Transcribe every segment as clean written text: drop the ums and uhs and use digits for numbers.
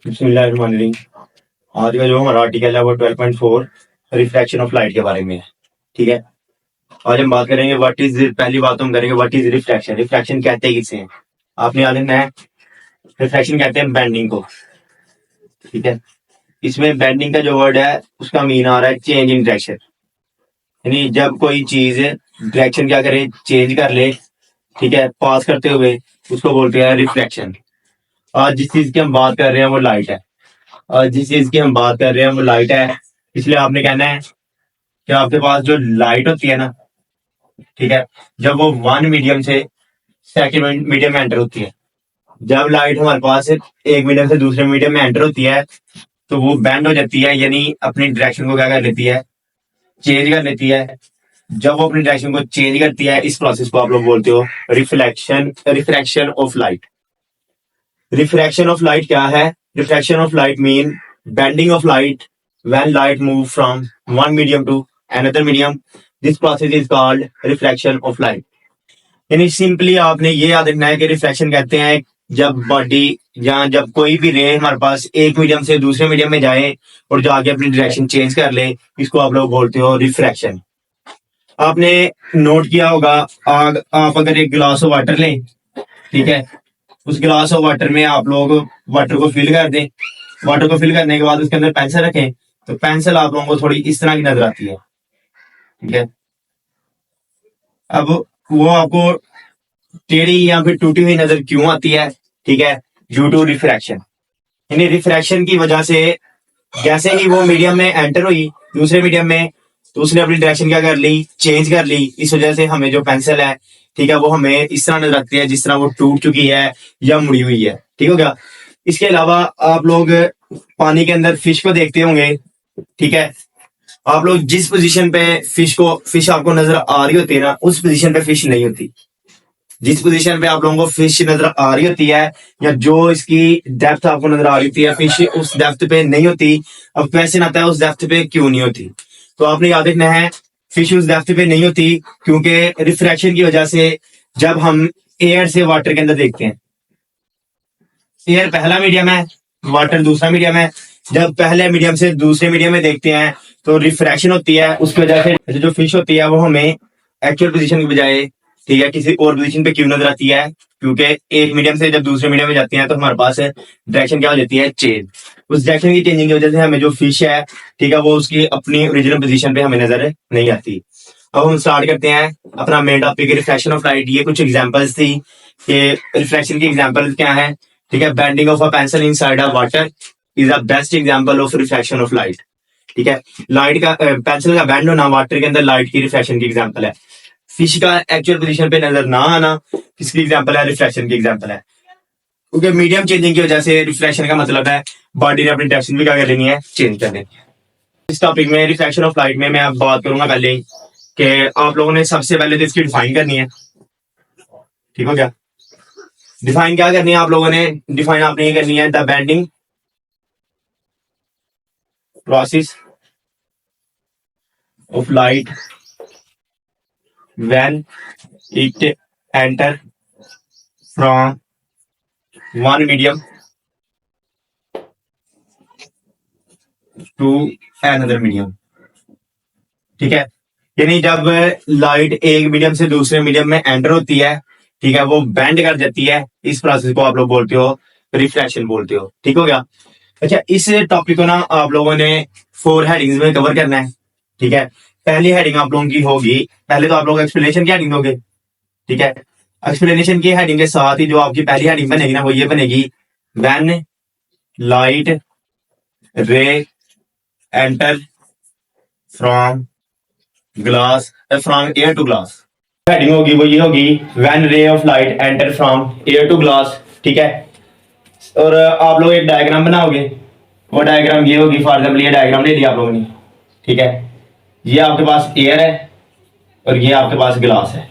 बिस्मिल्लाहिर्रहमानिर्रहीम। आज का जो हमारा आर्टिकल है वो 12.4 रिफ्रैक्शन ऑफ लाइट के बारे में है। ठीक है, आज हम बात करेंगे व्हाट इज, पहली बात तो हम करेंगे व्हाट इज रिफ्रैक्शन। रिफ्रैक्शन कहते हैं किसे हैं, आपने याद रखना है। रिफ्रैक्शन कहते हैं बेंडिंग को। ठीक है, इसमें बेंडिंग का जो वर्ड है उसका मीन आ रहा है चेंज इन डायरेक्शन, यानी जब कोई चीज डायरेक्शन क्या करे, चेंज कर ले। ठीक है, पास करते हुए, उसको बोलते हैं रिफ्रैक्शन। आज जिस चीज की हम बात कर रहे हैं वो लाइट है। और जिस चीज की हम बात कर रहे हैं वो लाइट है, इसलिए आपने कहना है कि आपके पास जो लाइट होती है ना, ठीक है, जब वो वन मीडियम से सेकंड मीडियम में एंटर होती है, जब लाइट हमारे पास एक मीडियम से दूसरे मीडियम में एंटर होती है तो वो बैंड हो जाती है, यानी अपनी डायरेक्शन को क्या कर लेती है, चेंज कर लेती है। जब वो अपनी डायरेक्शन को चेंज करती है, इस प्रोसेस को आप लोग बोलते हो reflection, refraction of light. Refraction of light क्या है? Refraction of light mean bending of light when light move from one medium to another medium. This process is called refraction of light. यानी simply आपने ये याद रखना है कि refraction कहते हैं जब बॉडी या जब कोई भी रे हमारे पास एक मीडियम से दूसरे मीडियम में जाए और जाके अपनी डायरेक्शन चेंज कर ले, इसको आप लोग बोलते हो रिफ्रैक्शन। आपने नोट किया होगा, आप अगर एक गिलास ऑफ वाटर लें, ठीक है, उस गिलास ऑफ वाटर में आप लोग वाटर को फिल कर दें। वाटर को फिल करने के बाद उसके अंदर पेंसिल रखें, तो पेंसिल आप लोगों को थोड़ी इस तरह की नजर आती है। ठीक है, अब वो आपको टेढ़ी या फिर टूटी हुई नजर क्यों आती है? ठीक है, ड्यू टू रिफ्रैक्शन। यानी रिफ्रैक्शन की वजह से जैसे ही वो मीडियम में एंटर हुई दूसरे मीडियम में, तो उसने अपनी डायरेक्शन क्या कर ली, चेंज कर ली। इस वजह से हमें जो पेंसिल है, ठीक है, वो हमें इस तरह नजर आती है जिस तरह वो टूट चुकी है या मुड़ी हुई है। ठीक हो गया। इसके अलावा आप लोग पानी के अंदर फिश को देखते होंगे। ठीक है, आप लोग जिस पोजीशन पे फिश आपको नजर आ रही होती है ना, उस पोजीशन पे फिश नहीं होती। जिस पोजीशन पे आप लोगों को फिश नजर आ रही होती है या जो इसकी डेप्थ आपको नजर आ रही होती है, फिश उस डेप्थ पे नहीं होती। अब क्वेश्चन आता है उस डेप्थ पे क्यों नहीं होती, तो आपने याद रखना है फिश उस डेप्थ पे नहीं होती क्योंकि रिफ्रैक्शन की वजह से जब हम एयर से वाटर के अंदर देखते हैं, एयर पहला मीडियम है, वाटर दूसरा मीडियम है। जब पहले मीडियम से दूसरे मीडियम में देखते हैं तो रिफ्रैक्शन होती है, उसकी वजह से जो फिश होती है वो हमें एक्चुअल पोजीशन की बजाय, ठीक है, किसी और पोजीशन पे क्यों नजर आती है? क्योंकि एक मीडियम से जब दूसरे मीडियम में जाती है तो हमारे पास डायरेक्शन क्या हो जाती है, चेंज। उस डायरेक्शन की चेंजिंग की वजह से हमें जो फिश है, ठीक है, वो उसकी अपनी ओरिजिनल पोजीशन पे हमें नजर नहीं आती। अब हम स्टार्ट करते हैं अपना main topic refraction of light. ये कुछ एग्जांपल्स थी कि रिफ्रैक्शन की एग्जांपल क्या है। ठीक है, bending of a pencil inside a water is a best example of refraction of light. ठीक है, लाइट का पेंसिल का बैंड होना वाटर के अंदर लाइट की रिफ्रैक्शन की एग्जांपल है। फिश का एक्चुअल पोजीशन पे नजर ना आना किसकी एग्जांपल है, रिफ्रैक्शन की एग्जांपल है। क्योंकि मीडियम चेंजिंग की वजह से रिफ्रैक्शन का मतलब है बॉडी ने अपनी डायरेक्शन भी क्या कर लेनी है, चेंज कर लेनी है। इस टॉपिक में रिफ्रैक्शन ऑफ लाइट में मैं अब बात करूंगा पहले कि आप लोगों ने सबसे पहले तो इसकी डिफाइन करनी है। ठीक हो गया। डिफाइन क्या करनी है आप लोगों ने? डिफाइन आपने ये करनी है the bending process of light when it enter from one medium to another medium। ठीक है, यानी जब लाइट एक मीडियम से दूसरे मीडियम में एंटर होती है, ठीक है, वो बेंड कर जाती है, इस प्रोसेस को आप लोग बोलते हो रिफ्रैक्शन बोलते हो। ठीक हो गया। अच्छा, इस टॉपिक को ना आप लोगों ने 4 हेडिंग्स में कवर करना है। ठीक है, पहली हेडिंग आप लोगों की होगी, पहले तो आप लोग एक्सप्लेनेशन की हेडिंग दोगे। ठीक है, एक्सप्लेनेशन की हेडिंग के साथ ही जो आपकी पहली हेडिंग बनेगी ना, वो ये बनेगी when light ray enter from glass, from air to glass. Heading होगी वो ये होगी when ray of light enter from air to glass. ठीक है, और आप लोग एक डायग्राम बनाओगे, वो डायग्राम ये होगी। फॉर एग्जाम्पल ये डायग्राम ले लिया आप लोगों ने। ठीक है, ये आपके पास एयर है और ये आपके पास ग्लास है।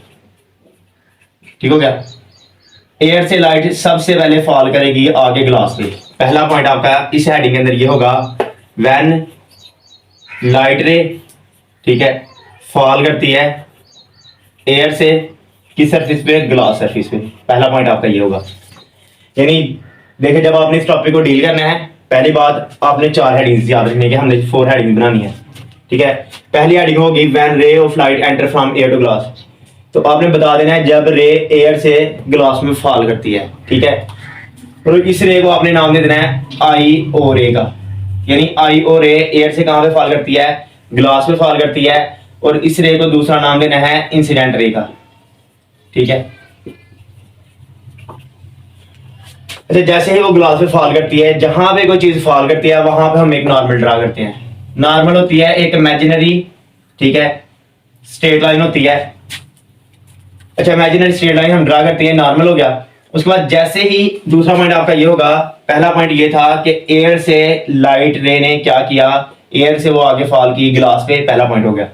ठीक हो गया। एयर से लाइट सबसे पहले फॉल करेगी आगे ग्लास पे। पहला पॉइंट आपका इस हेडिंग के अंदर ये होगा व्हेन लाइट रे, ठीक है, फॉल करती है एयर से किस सरफेस पे, ग्लास सरफेस पे। पहला पॉइंट आपका ये होगा। यानी देखिए, जब आपने इस टॉपिक को डील करना है पहली बात आपने 4 हेडिंग्स याद रखने की, हमने 4 हेडिंग बनानी है, ठीक है। पहली हेडिंग होगी when ray of light enter from air to glass. तो आपने बता देना है जब रे एयर से ग्लास में फॉल करती है, ठीक है। और इस रे को आपने नाम दे देना है आई ओ रे का, यानी आई ओ रे एयर से कहां पे फॉल करती है, ग्लास पे फॉल करती है। और इस रे को दूसरा नाम देना है इंसिडेंट रे का, ठीक है। अच्छा, जैसे ही वो ग्लास पे फॉल करती है, जहां पे कोई चीज फॉल करती है वहां पे हम एक नॉर्मल ड्रा करते हैं। नॉर्मल होती है एक इमेजिनरी, ठीक है, स्ट्रेट लाइन होती है। अच्छा, इमेजिनरी स्ट्रेट लाइन हम ड्रा करते हैं, नॉर्मल हो गया। उसके बाद जैसे ही दूसरा पॉइंट आपका ये होगा, पहला पॉइंट ये था कि एयर से लाइट रे ने क्या किया, एयर से वो आगे फॉल की ग्लास पे, पहला पॉइंट हो गया।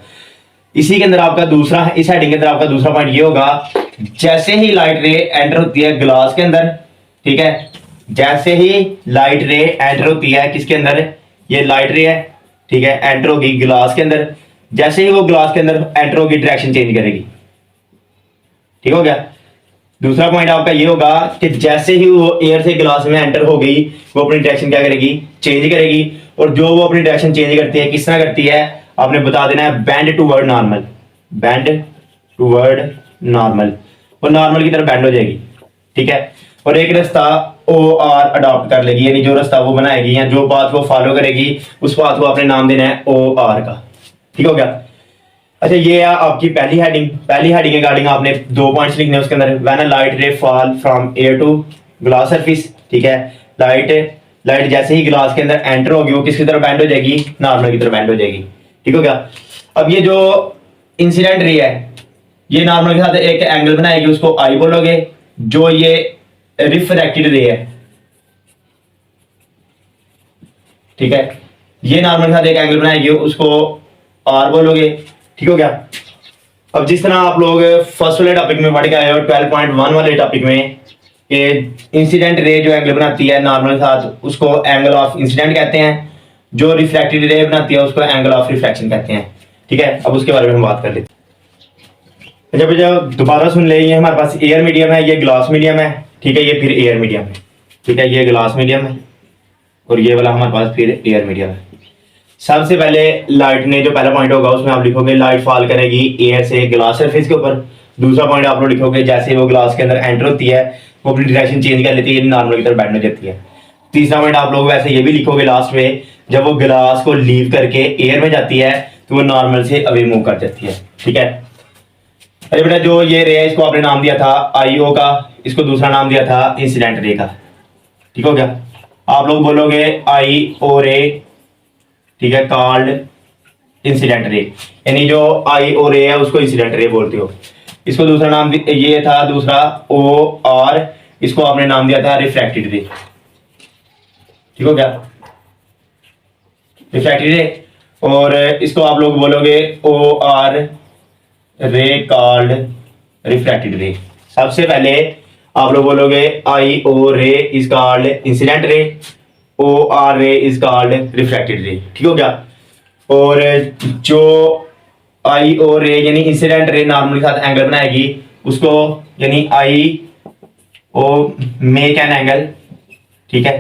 इसी के अंदर आपका दूसरा, इस हेडिंग के अंदर आपका दूसरा पॉइंट ये होगा, जैसे ही लाइट रे एंटर होती है ग्लास के अंदर, ठीक है, जैसे ही लाइट रे एंटर होती है किसके अंदर, ये लाइट रे है, ठीक है, एंटर होगी ग्लास के अंदर। जैसे ही वो ग्लास के अंदर एंटर होगी डायरेक्शन चेंज करेगी, ठीक हो गया। दूसरा पॉइंट आपका ये होगा कि जैसे ही वो एयर से ग्लास में एंटर हो गई, वो अपनी डायरेक्शन क्या करेगी, चेंज करेगी। और जो वो अपनी डायरेक्शन चेंज करती है, किस तरह करती है, आपने बता देना है bend toward normal, bend toward normal, वो नॉर्मल की तरफ बेंड हो जाएगी, ठीक है। और एक रास्ता ओ आर अडॉप्ट कर लेगी, यानी जो रास्ता वो बनाएगी या जो बात वो फॉलो करेगी, उस बात को आपने नाम देना है ओ आर का, ठीक हो गया। अच्छा, ये है आपकी पहली हेडिंग। पहली हेडिंग के रिगार्डिंग आपने 2 पॉइंट्स लिखने हैं उसके अंदर, when a light ray fall from air to glass surface, ठीक है। लाइट जैसे ही ग्लास के अंदर एंटर होगी, वो किसकी तरफ बेंड हो जाएगी, नॉर्मल की तरफ बेंड हो जाएगी, ठीक हो गया। अब ये जो इंसिडेंट रे है, ये नॉर्मल के साथ एक एंगल बनाएगी, उसको आई बोलोगे। जो ये रिफ्रैक्टेड रे है, ठीक है, ये नॉर्मल के साथ एक एंगल बनाएगी, उसको आर बोलोगे, ठीक हो गया। अब जिस तरह आप लोग फर्स्ट वाले टॉपिक में पढ़ के आए हो 12.1 वाले टॉपिक में, कि इंसिडेंट रे जो एंगल बनाती है नॉर्मल के साथ, उसको एंगल ऑफ इंसिडेंट कहते हैं। जो रिफ्लेक्टेड रे बनाती है उसको एंगल ऑफ रिफ्लेक्शन कहते हैं, ठीक है। अब उसके बारे में हम बात कर लेते हैं। जब दोबारा सुन ले, ये हमारे पास एयर मीडियम है, ये ग्लास मीडियम है, ठीक है, ये फिर एयर मीडियम है, ठीक है, ये ग्लास मीडियम है और ये वाला हमारे पास फिर एयर मीडियम है। सबसे पहले लाइट ने, जो पहला पॉइंट होगा उसमें आप लिखोगे लाइट फॉल करेगी एयर से ग्लास सरफेस के ऊपर। दूसरा पॉइंट आप लोग लिखोगे जैसे वो ग्लास के अंदर एंटर होती है, वो अपनी डायरेक्शन चेंज कर लेती है, नॉर्मल की तरफ बैठ जाती है। तीसरा पॉइंट आप लोग वैसे ये भी लिखोगे लास्ट में, जब वो ग्लास को लीव करके एयर में जाती है तो वो नॉर्मल से अवे मूव कर जाती है, ठीक है। अरे बेटा, जो ये रे है इसको आपने नाम दिया था आईओ का, इसको दूसरा नाम दिया था इंसिडेंट रे का, ठीक हो गया। आप लोग बोलोगे आई ओ रे, ठीक है, कॉल्ड इंसिडेंट रे, यानी जो आई ओ रे है उसको इंसिडेंट रे बोलते हो। इसको दूसरा नाम ये था, दूसरा ओ आर, इसको आपने नाम दिया था रिफ्रैक्टेड रे, ठीक हो गया, रिफ्रैक्टेड रे। और इसको आप लोग बोलोगे ओ आर रे कॉल्ड रिफ्रैक्टेड रे। सबसे पहले आप लोग बोलोगे आई ओ रे is called incident ray, or ray is called refracted ray, ठीक हो गया। और जो आई ओ रे यानी इंसिडेंट रे नॉर्मल के साथ एंगल बनाएगी, उसको यानी आई ओ मेक एन एंगल, ठीक है,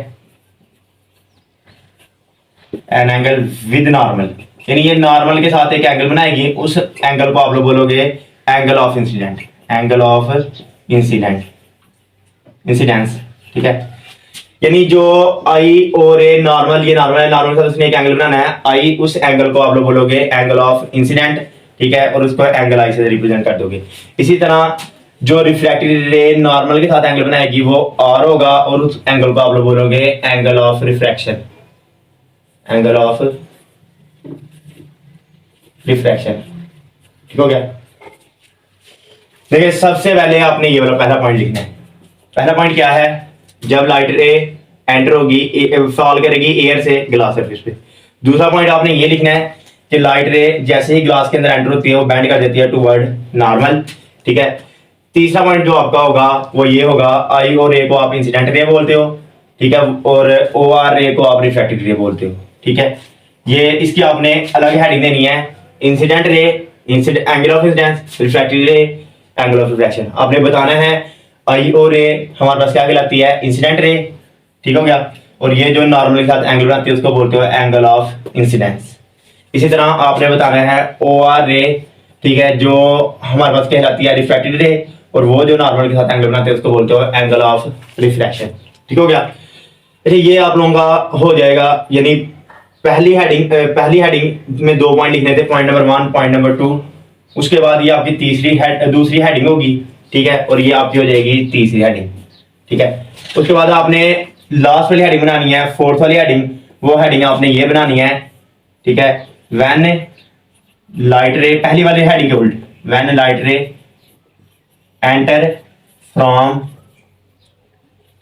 एन एंगल विद नॉर्मल, यानी ये नॉर्मल के साथ एक एंगल बनाएगी, उस एंगल को आप लोग बोलोगे angle of incident, angle of incident, incidence, ठीक है। यानी जो आई और ए नॉर्मल, ये नॉर्मल है, नॉर्मल के साथ उसने एक एंगल बनाना है आई, उस एंगल को आप लोग बोलोगे एंगल ऑफ इंसिडेंट, ठीक है, और उसको एंगल आई से रिप्रेजेंट कर दोगे। इसी तरह जो रिफ्रैक्टेड रे नॉर्मल के साथ एंगल बनाएगी वो आर होगा, और उस एंगल को आप लोग बोलोगे angle of refraction, angle of refraction, ठीक हो गया। देखिए, सबसे पहले आपने ये वाला पहला पॉइंट लिखना है। पहला पॉइंट क्या है, जब लाइट रे एंटर होगी, फॉल करेगी एयर से ग्लास सरफेस पे। दूसरा पॉइंट आपने ये लिखना है कि लाइट रे जैसे ही ग्लास के अंदर एंटर होती है वो बेंड कर देती है टुवर्ड नॉर्मल, ठीक है। तीसरा पॉइंट जो आपका होगा वो ये होगा, आई और रे को आप इंसिडेंट रे बोलते हो, ठीक है, और ओ आर रे को आप रिफ्रैक्टेड रे बोलते हो, ठीक है। ये इसकी आपने अलग हेडिंग देनी है, incident ray, angle of incidence, refracted रे, एंगल ऑफ रिफ्रैक्शन। आपने बताना है आई ओ रे हमारे पास क्या कहलाती है, इंसिडेंट रे, ठीक हो गया। और ये जो नॉर्मल के साथ एंगल बनाती है उसको बोलते हो एंगल ऑफ इंसिडेंस। इसी तरह आपने बताना है ओ आर रे, ठीक है, जो हमारे पास कहलाती है रिफ्रैक्टेड रे, और वो जो नॉर्मल के साथ एंगल बनाते हैं उसको बोलते हो एंगल ऑफ रिफ्रैक्शन। ठीक हो गया। अच्छा, ये आप लोगों का हो जाएगा, यानी पहली हेडिंग में 2 पॉइंट लिखने थे, पॉइंट नंबर 1, पॉइंट नंबर 2। उसके बाद ये आपकी दूसरी हेडिंग होगी, ठीक है, और ये आपकी हो जाएगी तीसरी हेडिंग। ठीक है, उसके बाद आपने लास्ट वाली हेडिंग बनानी है, फोर्थ वाली हेडिंग, वो हेडिंग आपने ये बनानी है, ठीक है, व्हेन लाइट रे, पहली वाली हेडिंग के उल्ट, when light ray enter from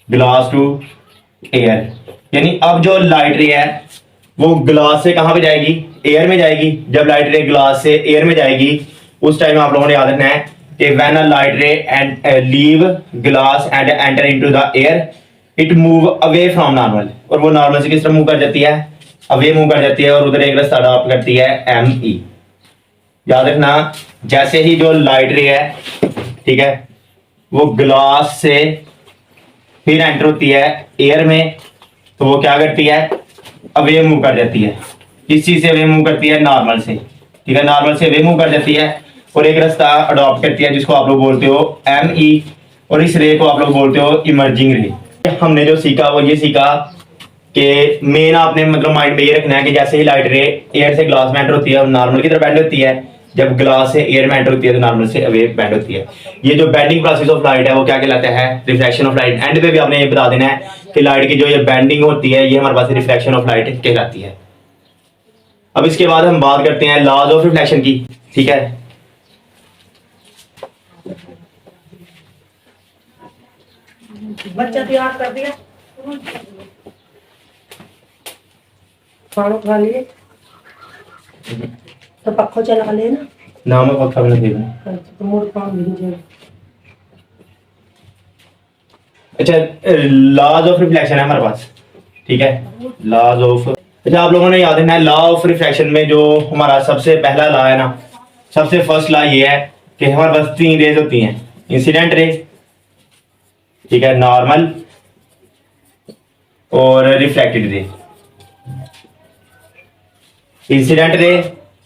glass to air, यानी अब जो लाइट रे है वो ग्लास से कहां पे जाएगी, एयर में जाएगी। जब लाइट रे ग्लास से एयर में जाएगी उस टाइम आप लोगों ने याद रखना है कि व्हेन अ लाइट रे and leave glass and enter into the air it move away from normal, और वो नॉर्मल से किस तरह मूव कर जाती है, अवे मूव कर जाती है, और उधर एक रास्ता अडॉप्ट करती है एम ई। याद रखना, जैसे ही जो लाइट रे है, ठीक है, वो ग्लास से फिर एंटर होती है एयर में, तो वो क्या करती है, अवे मूव कर जाती है। किस चीज से अवे मूव करती है, नॉर्मल से। ठीक है, नॉर्मल से अवे मूव कर जाती है और एक रास्ता अडॉप्ट करती है जिसको आप लोग बोलते हो एम ई, और इस रे को आप लोग बोलते हो इमर्जिंग रे। हमने जो सीखा वो ये सीखा कि मेन आपने मतलब माइंड में ये रखना है कि जैसे ही लाइट रे एयर से ग्लास में एंटर होती है नॉर्मल की तरफ बेंड होती है, जब ग्लास से एयर में एंटर होती है तो नॉर्मल से अवे बेंड होती है। ये जो बेंडिंग प्रोसेस ऑफ लाइट है वो क्या कहलाता है, रिफ्रैक्शन ऑफ लाइट। एंड पे भी आपने ये बता देना है कि लाइट की जो ये बेंडिंग होती है ये हमारे पास रिफ्रैक्शन ऑफ लाइट कहलाती है। अब इसके बाद हम बात करते हैं लॉज ऑफ रिफ्लेक्शन की। ठीक है, बच्चा तैयार कर दिया, खाना खा लिए तो पक्खो चला लेना। नाम है पक्का बना देना। तो मोर काम भी नहीं। अच्छा, लॉज ऑफ रिफ्लेक्शन है हमारे पास, ठीक है, लॉज ऑफ। अच्छा, आप लोगों ने याद रखना है लॉ ऑफ रिफ्लेक्शन में जो हमारा सबसे पहला लॉ है ना, सबसे फर्स्ट लॉ ये है कि हमारे पास 3 रेज होती हैं, इंसिडेंट रे, ठीक है, नॉर्मल और reflected ray. Incident ray,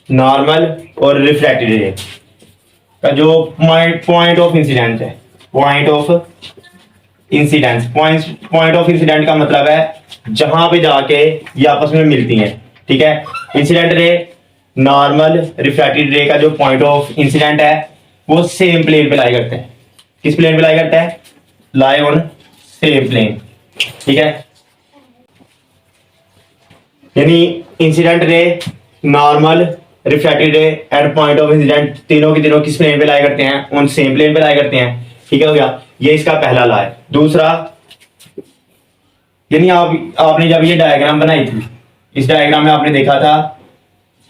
normal और रिफ्लेक्टेड रे का जो पॉइंट ऑफ इंसिडेंट है, point of incidence, point of incident का मतलब है जहां पे जाके ये आपस में मिलती हैं। ठीक है, इंसिडेंट रे, नॉर्मल, रिफ्रैक्टेड रे का जो पॉइंट ऑफ इंसिडेंट है वो सेम प्लेन पे लाई करते हैं। किस प्लेन पे लाई करता है, लाई ऑन सेम प्लेन। ठीक है, यानी इंसिडेंट रे, नॉर्मल, रिफ्रैक्टेड रे एंड पॉइंट ऑफ इंसिडेंट तीनों की तीनों किस प्लेन पे लाई करते हैं, ऑन सेम प्लेन पे लाई करते हैं। ठीक है, हो गया, ये इसका पहला लॉ है। दूसरा, यानी आपने जब ये डायग्राम बनाई थी, इस डायग्राम में आपने देखा था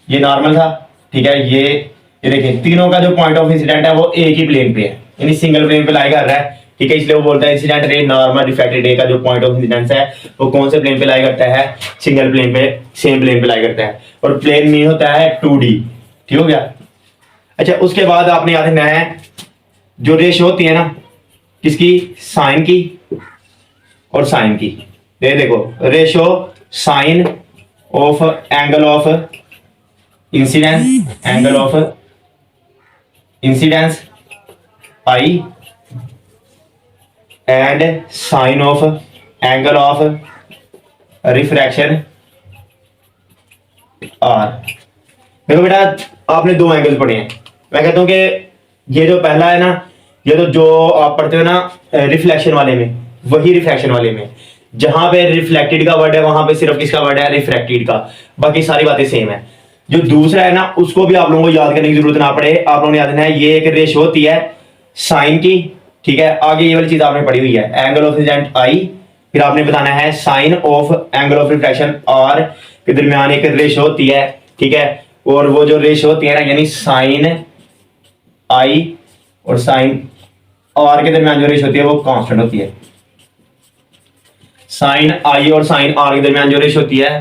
ये नॉर्मल था, ठीक है, ये देखिए तीनों का जो पॉइंट ऑफ इंसिडेंट है वो एक ही प्लेन पे है, यानी सिंगल प्लेन पे लाई कर रहा है। ठीक है, इसलिए वो बोलता है इंसिडेंट रे, नॉर्मल, रिफ्रैक्टेड रे का जो पॉइंट ऑफ इंसिडेंस है वो कौन से प्लेन पे लाई करता है, सिंगल प्लेन पे, सेम प्लेन पे लाई करता है, और प्लेन मीन होता है 2D। ठीक हो गया। अच्छा, उसके बाद आपने याद रखना है जो रेशो होती है ना, किसकी, साइन की और साइन की। देखो ratio sine of angle of incidence, angle of incidence i and sine of angle of refraction r. देखो बेटा, आपने 2 एंगल पढ़े हैं। मैं कहता हूं कि ये जो पहला है ना, ये तो जो आप पढ़ते हो ना रिफ्लेक्शन वाले में, वही रिफ्रैक्शन वाले में, जहां पे रिफ्लेक्टेड का वर्ड है वहां पे सिर्फ किसका वर्ड है, रिफ्रैक्टेड का, बाकी सारी बातें सेम है। जो दूसरा है ना उसको भी आप लोगों को याद करने की जरूरत ना पड़े, आप लोगों ने याद रखना है ये एक रेशो होती है साइन की। ठीक है, आगे ये वाली चीज आपने पढ़ी हुई है, एंगल ऑफ इंसिडेंट आई, फिर आपने बताना है sine of angle of reflection r के दरमियान एक रेशो होती है। ठीक है, और वो जो रेशो होती है ना, यानी साइन आई और साइन आर के दरमियान जो रेशो होती है वो कांस्टेंट होती है। साइन आई और साइन आर के दरमियान जो रेशो होती है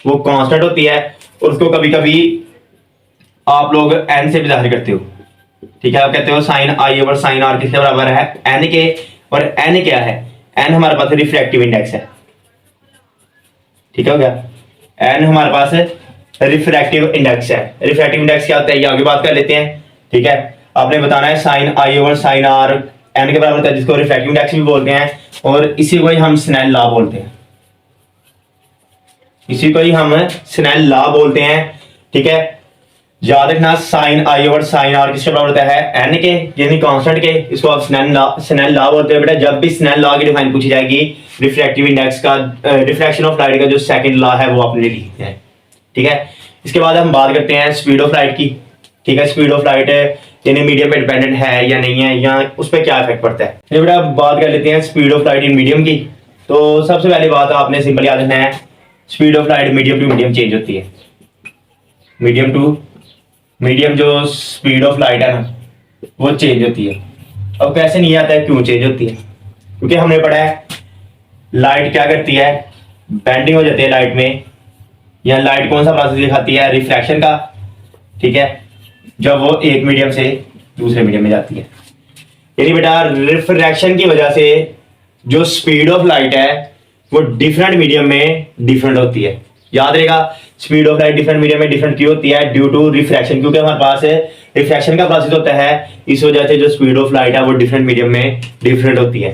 वो कांस्टेंट होती है, और उसको कभी कभी आप लोग एन से भी जाहिर करते हो। ठीक है, आप कहते हो साइन आई और साइन आर किसके बराबर है, एन के, और एन क्या है, एन हमारे पास रिफ्रैक्टिव इंडेक्स है। ठीक है, हो गया। एन हमारे पास रिफ्रैक्टिव इंडेक्स है। रिफ्रैक्टिव इंडेक्स क्या होता है ये आगे बात कर लेते हैं, ठीक है। आपने बताना है sine i over sine r n के बराबर होता है, जिसको रिफ्रैक्टिव इंडेक्स भी बोलते हैं, और इसी को ही हम स्नेल लॉ बोलते हैं, इसी को ही हम स्नेल लॉ बोलते हैं, ठीक है। याद रखना sine i over sine r किसके बराबर होता है, एन के, यानी कांस्टेंट के, इसको आप स्नेल लॉ बोलते हैं। बेटा जब भी स्नेल लॉ की डिफाइन पूछी जाएगी रिफ्रैक्टिव इंडेक्स का, रिफ्रैक्शन ऑफ लाइट का जो सेकंड लॉ है वो आपने लिखते हैं, ठीक है। इसके बाद हम बात करते हैं स्पीड ऑफ लाइट की, ठीक है। स्पीड ऑफ लाइट यानी मीडियम पे डिपेंडेंट है या नहीं है, या उस पर क्या इफेक्ट पड़ता है। ये बेटा बात कर लेते हैं speed of light in medium की। तो सबसे पहली बात आपने सिंपल याद रखना है, speed of light medium to medium change होती है। मीडियम टू मीडियम जो स्पीड ऑफ लाइट है ना वो चेंज होती है। अब कैसे नहीं आता है, क्यों चेंज होती है, क्योंकि हमने पढ़ा है लाइट क्या करती है, बेंडिंग हो जाती है लाइट में, या लाइट कौन सा प्रोसेस दिखाती है, रिफ्रैक्शन का, ठीक है, जब वो एक मीडियम से दूसरे मीडियम में जाती है। यानी बेटा रिफ्रैक्शन की वजह से जो स्पीड ऑफ लाइट है वो डिफरेंट मीडियम में डिफरेंट होती है। याद रहेगा speed of light different medium में डिफरेंट क्यों होती है, ड्यू टू रिफ्रैक्शन, क्योंकि हमारे पास रिफ्रैक्शन का प्रोसेस होता है, इस वजह से जो स्पीड ऑफ लाइट है वो डिफरेंट मीडियम में डिफरेंट होती है,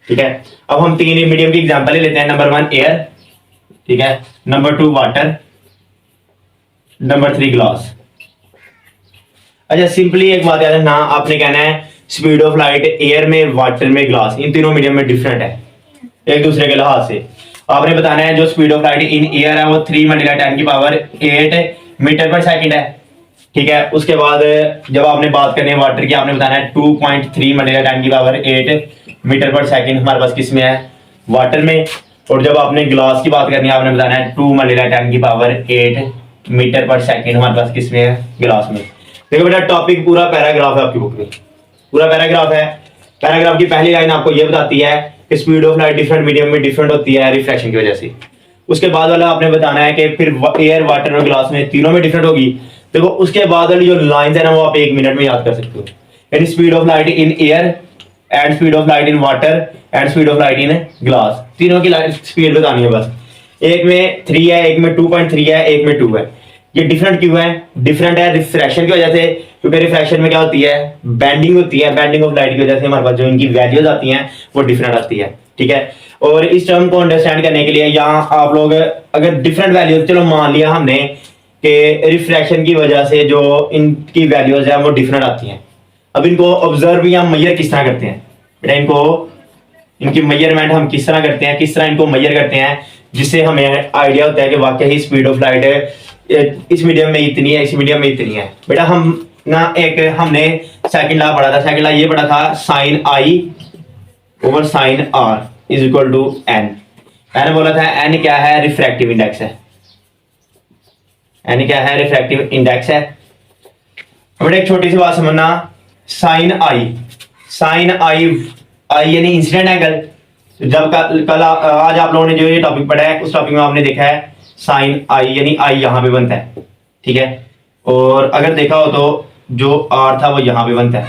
ठीक है। अब हम तीन मीडियम की एग्जांपल ले लेते हैं। नंबर 1 एयर, ठीक है, नंबर 2 वाटर, नंबर 3 ग्लास। अच्छा सिंपली एक बात याद रखना, आपने कहना है स्पीड ऑफ लाइट एयर में, वाटर में, ग्लास, इन तीनों मीडियम में डिफरेंट है एक दूसरे के लिहाज से। आपने बताना है जो speed of light in air है वो 3 × 10⁸ मीटर पर सेकंड है, ठीक है। उसके बाद जब आपने बात करनी है वाटर की, आपने बताना है 2.3 × 10⁸ मीटर पर सेकंड हमारे पास किस में है, वाटर में। और जब आपने ग्लास की बात करनी है, आपने बताना है 2 × 10⁸ मीटर पर सेकंड हमारे पास किस में है, ग्लास में। देखो बेटा टॉपिक पूरा पैराग्राफ है आपकी बुक में, पूरा पैराग्राफ है। पैराग्राफ की पहली लाइन आपको ये बताती है कि speed of light different medium में डिफरेंट होती है रिफ्रैक्शन की वजह से। उसके बाद वाला आपने बताना है कि फिर एयर, वाटर और ग्लास में तीनों में डिफरेंट होगी। देखो उसके बाद वाली जो लाइंस है ना वो आप 1 मिनट में याद कर सकते हो। यानी speed of light in air and speed of light in water and speed of light in glass, तीनों की लाइट स्पीड बतानी है बस। एक में 3 है, एक में 2.3 है, एक में 2 है। ये डिफरेंट क्यों है, डिफरेंट है रिफ्रैक्शन की वजह से, क्योंकि रिफ्रैक्शन में क्या होती है, बेंडिंग होती है। बेंडिंग ऑफ लाइट की वजह से हमारे पास जो इनकी वैल्यूज आती हैं वो डिफरेंट आती है, ठीक है। और इस टर्म को अंडरस्टैंड करने के लिए यहाँ आप लोग अगर डिफरेंट वैल्यूज, चलो मान लिया हमने कि रिफ्रैक्शन की वजह से जो इनकी वैल्यूज है वो डिफरेंट आती हैं। अब इनको ऑब्जर्व या मैयर किस तरह करते हैं बेटा, इनको इनकी मेजरमेंट हम किस तरह करते हैं, किस तरह इनको मेजर करते हैं, जिससे हमें आइडिया होता है कि वाकई ही स्पीड ऑफ लाइट इस मीडियम में इतनी है, इस मीडियम में इतनी है। बेटा हम ना एक हमने सेकंड लॉ पढ़ा था, सेकंड लॉ ये पढ़ा था sine i over sine r is equal to n. मैंने बोला था एन क्या है, रिफ्रैक्टिव इंडेक्स है। एन क्या है, रिफ्रैक्टिव इंडेक्स है। बेटा एक छोटी सी बात समझना, साइन आई यानी इंसिडेंट एंगल। जब कल आज आप लोगों ने जो ये टॉपिक पढ़ा है उस टॉपिक में आपने देखा है साइन आई यानी आई यहाँ पे बनता है, ठीक है। और अगर देखा हो तो जो आर था वो यहाँ पे बनता है,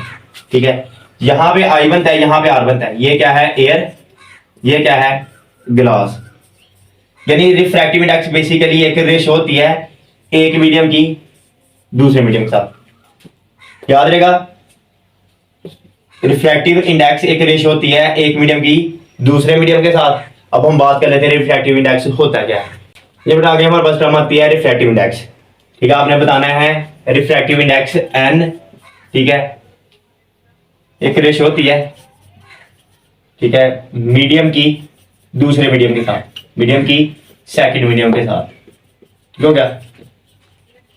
ठीक है। यहाँ पे आई बनता है, यहाँ पे आर बनता है। ये क्या है, एयर, ये क्या है, ग्लास। यानी रिफ्रैक्टिव इंडेक्स बेसिकली एक रेशो होती है एक मीडियम की दूसरे मीडियम के साथ। याद रहेगा रिफ्रैक्टिव इंडेक्स एक रेशो होती है एक मीडियम की दूसरे मीडियम के साथ। अब हम बात कर लेते हैं रिफ्रैक्टिव इंडेक्स होता क्या है। ये बेटा आगे हमारे पास टर्म आती है रिफ्रैक्टिव इंडेक्स, ठीक है। आपने बताना है रिफ्रैक्टिव इंडेक्स एन, ठीक है, एक रेशो होती है, ठीक है, मीडियम की दूसरे मीडियम के साथ, मीडियम की सेकंड मीडियम के साथ, ठीक हो गया।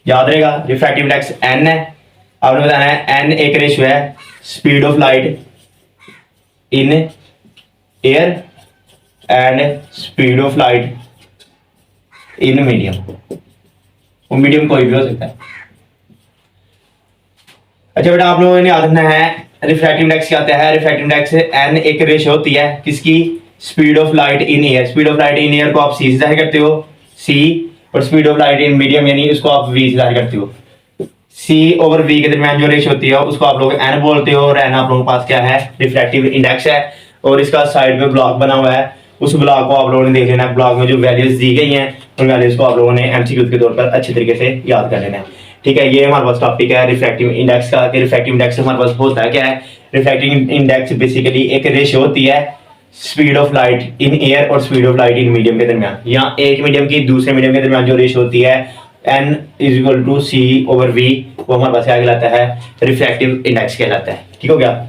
याद रहेगा रिफ्रैक्टिव इंडेक्स एन है। आपने बताना है एन एक रेशो है speed of light in air and speed of light in medium. वो मीडियम कोई भी हो सकता है। अच्छा बेटा आप लोगों ने याद रखना है रिफ्रैक्टिव इंडेक्स क्या होता है। रिफ्रैक्टिव इंडेक्स एन एक रेशो होती है किसकी, speed of light in air. Speed of light in air को आप सी से जाहिर करते हो, सी, और speed of light in medium यानी उसको आप वी से जाहिर करते हो। सी ओवर वी के दरमियान जो रेशो होती है उसको आप लोग एन बोलते हो, और एन आप लोगों के पास क्या है, रिफ्रैक्टिव इंडेक्स है। और इसका साइड में ब्लॉक बना हुआ है, उस ब्लॉक को आप लोगों ने देख लेना है। ब्लॉक में जो वैल्यूज दी गई हैं उन वैल्यूज को आप लोगों ने एमसीक्यू के तौर पर अच्छे तरीके से याद कर लेना है। ठीक है, ये हमारे पास टॉपिक है रिफ्रैक्टिव इंडेक्स का। कि रिफ्रैक्टिव इंडेक्स हमारे पास होता है क्या है? रिफ्रैक्टिव इंडेक्स बेसिकली एक रेशियो होती है speed of light in air और speed of light in medium के दरमियान, या एक मीडियम की दूसरे मीडियम के दरमियान जो रेशियो होती है n is equal to c over v, वो हमारे पास क्या कहलाता है? रिफ्रैक्टिव इंडेक्स कहलाता है। ठीक हो गया।